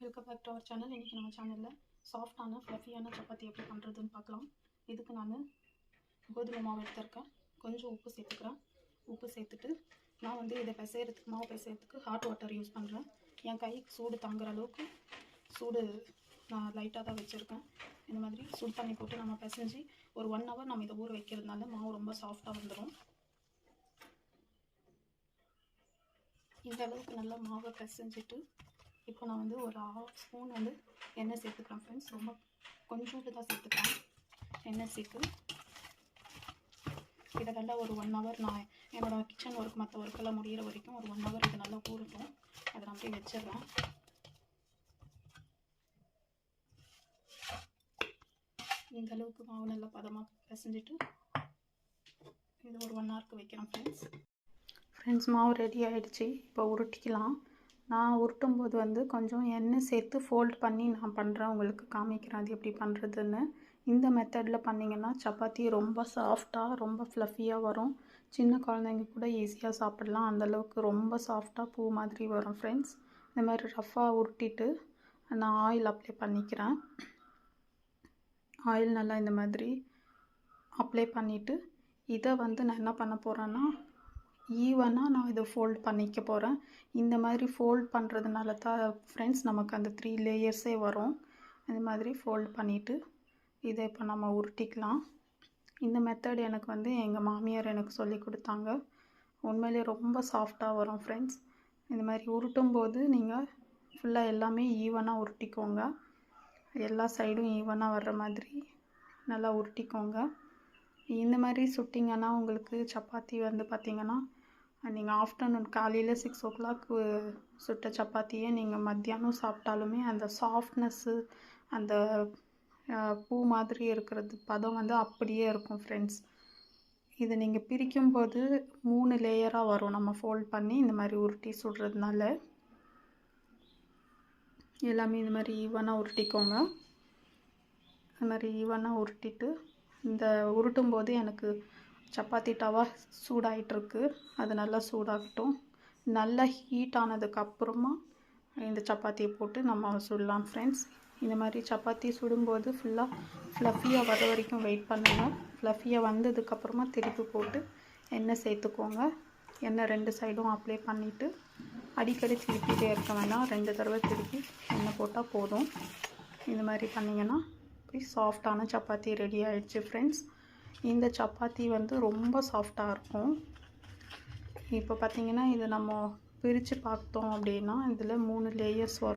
Welcome back to our channel. இன்றைக்கி நம்ம சேனலில் சாஃப்டான ஃப்ளஃபியான சப்பாத்தி எப்படி பண்ணுறதுன்னு பார்க்கலாம். இதுக்கு நான் கோதுமை மாவு எடுத்திருக்கேன். கொஞ்சம் உப்பு சேர்த்துக்கிறேன். உப்பு சேர்த்துட்டு நான் இதை பிசைகிறதுக்கு மாவு பிசைகிறதுக்கு ஹாட் வாட்டர் யூஸ் பண்ணுறேன். என் கைக்கு சூடு தாங்குற அளவுக்கு சூடு நான் லைட்டாக தான் வச்சுருக்கேன். இந்த மாதிரி சூடு தண்ணி போட்டு நம்ம பிசைஞ்சு ஒரு 1 hour நம்ம இதை ஊற வைக்கிறதுனால மாவு ரொம்ப சாஃப்டாக வந்துடும். இந்த அளவுக்கு நல்லா மாவை பிசைஞ்சிட்டு இப்போ நான் ஒரு 1/2 ஸ்பூன் எண்ணெய் சேர்த்துக்கிறேன் ஃப்ரெண்ட்ஸ். ரொம்ப கொஞ்சோண்டு தான் சேர்த்துக்கிறேன் எண்ணெய் சேர்த்து. இதை நல்லா ஒரு 1 hour நான் என்னோடய கிச்சன் ஒர்க் மற்ற ஒர்க்கெல்லாம் முடிகிற வரைக்கும் ஒரு 1 hour இது நல்லா ஊறட்டும். அதை நான் அப்படியே வச்சிடுறேன். இந்த அளவுக்கு மாவு நல்லா பதமாக பிசைஞ்சிட்டு இது ஒரு 1 hourக்கு வைக்கிறேன் ஃப்ரெண்ட்ஸ். மாவு ரெடி ஆகிடுச்சு. இப்போ உருட்டிக்கலாம். நான் உருட்டும் போது கொஞ்சம் எண்ணெய் சேர்த்து ஃபோல்ட் பண்ணி நான் பண்ணுறேன். உங்களுக்கு காமிக்கிறேன் அது எப்படி பண்ணுறதுன்னு. இந்த மெத்தடில் பண்ணிங்கன்னா சப்பாத்தி ரொம்ப சாஃப்டாக ரொம்ப ஃப்ளஃபியாக வரும். சின்ன குழந்தைங்க கூட ஈஸியாக சாப்பிடலாம். அந்தளவுக்கு ரொம்ப சாஃப்டாக பூ மாதிரி வரும் ஃப்ரெண்ட்ஸ். இந்த மாதிரி ரஃப்பாக உருட்டிட்டு நான் ஆயில் அப்ளை பண்ணிக்கிறேன். ஆயில் நல்லா இந்த மாதிரி அப்ளை பண்ணிவிட்டு இதை நான் என்ன பண்ண போகிறேன்னா ஈவனாக நான் இதை ஃபோல்ட் பண்ணிக்க போகிறேன். இந்த மாதிரி ஃபோல்ட் பண்ணுறதுனால தான் ஃப்ரெண்ட்ஸ் நமக்கு அந்த 3 லேயர்ஸே வரும். இந்த மாதிரி ஃபோல்ட் பண்ணிவிட்டு இதை இப்போ நம்ம உருட்டிக்கலாம். இந்த மெத்தட் எனக்கு எங்கள் மாமியார் எனக்கு சொல்லி கொடுத்தாங்க. உண்மையிலே ரொம்ப சாஃப்டாக வரும் ஃப்ரெண்ட்ஸ். இந்த மாதிரி உருட்டும் போது நீங்கள் ஃபுல்லாக எல்லாமே ஈவனாக உருட்டிக்கோங்க. எல்லா சைடும் ஈவனாக வர்ற மாதிரி நல்லா உருட்டிக்கோங்க. இந்த மாதிரி சுட்டிங்கன்னா உங்களுக்கு சப்பாத்தி பார்த்திங்கன்னா நீங்கள் ஆஃப்டர்நூன் காலையில் 6 o'clock சுட்ட சப்பாத்தியை நீங்கள் மத்தியானம் சாப்பிட்டாலுமே அந்த சாஃப்ட்னஸ்ஸு அந்த பூ மாதிரி இருக்கிறது பதம் அப்படியே இருக்கும் ஃப்ரெண்ட்ஸ். இதை நீங்கள் பிரிக்கும்போது 3 லேயராக வரும். நம்ம ஃபோல்ட் பண்ணி இந்த மாதிரி உருட்டி சுடுறதுனால எல்லாமே இந்த மாதிரி ஈவனாக உருட்டிக்கோங்க. இந்த மாதிரி ஈவனாக உருட்டிட்டு இந்த உருட்டும் போது எனக்கு சப்பாத்தி டவா சூடாகிட்டுருக்கு. அது நல்லா சூடாகட்டும். நல்லா ஹீட் ஆனதுக்கப்புறமா இந்த சப்பாத்தியை போட்டு நம்ம சுடலாம் ஃப்ரெண்ட்ஸ். இந்த மாதிரி சப்பாத்தி சுடும்போது ஃபுல்லாக ஃப்ளஃபியாக வர வரைக்கும் வெயிட் பண்ணுங்கள். ஃப்ளஃபியாக வந்ததுக்கப்புறமா திருப்பி போட்டு எண்ணெய் சேர்த்துக்கோங்க. எண்ணெய் 2 சைடும் அப்ளை பண்ணிவிட்டு அடிக்கடி திருப்பிட்டே இருக்க வேண்டாம். 2 தடவை திருப்பி எண்ணெய் போட்டால் போதும். இந்த மாதிரி பண்ணிங்கன்னா சாஃப்டான சப்பாத்தி ரெடி ஆகிடுச்சு ஃப்ரெண்ட்ஸ். இந்த சப்பாத்தி ரொம்ப சாஃப்டாக இருக்கும். இப்போ பார்த்திங்கன்னா இதை நம்ம பிரித்து பார்த்தோம் அப்படின்னா இதில் 3 லேயர்ஸ் வரும்.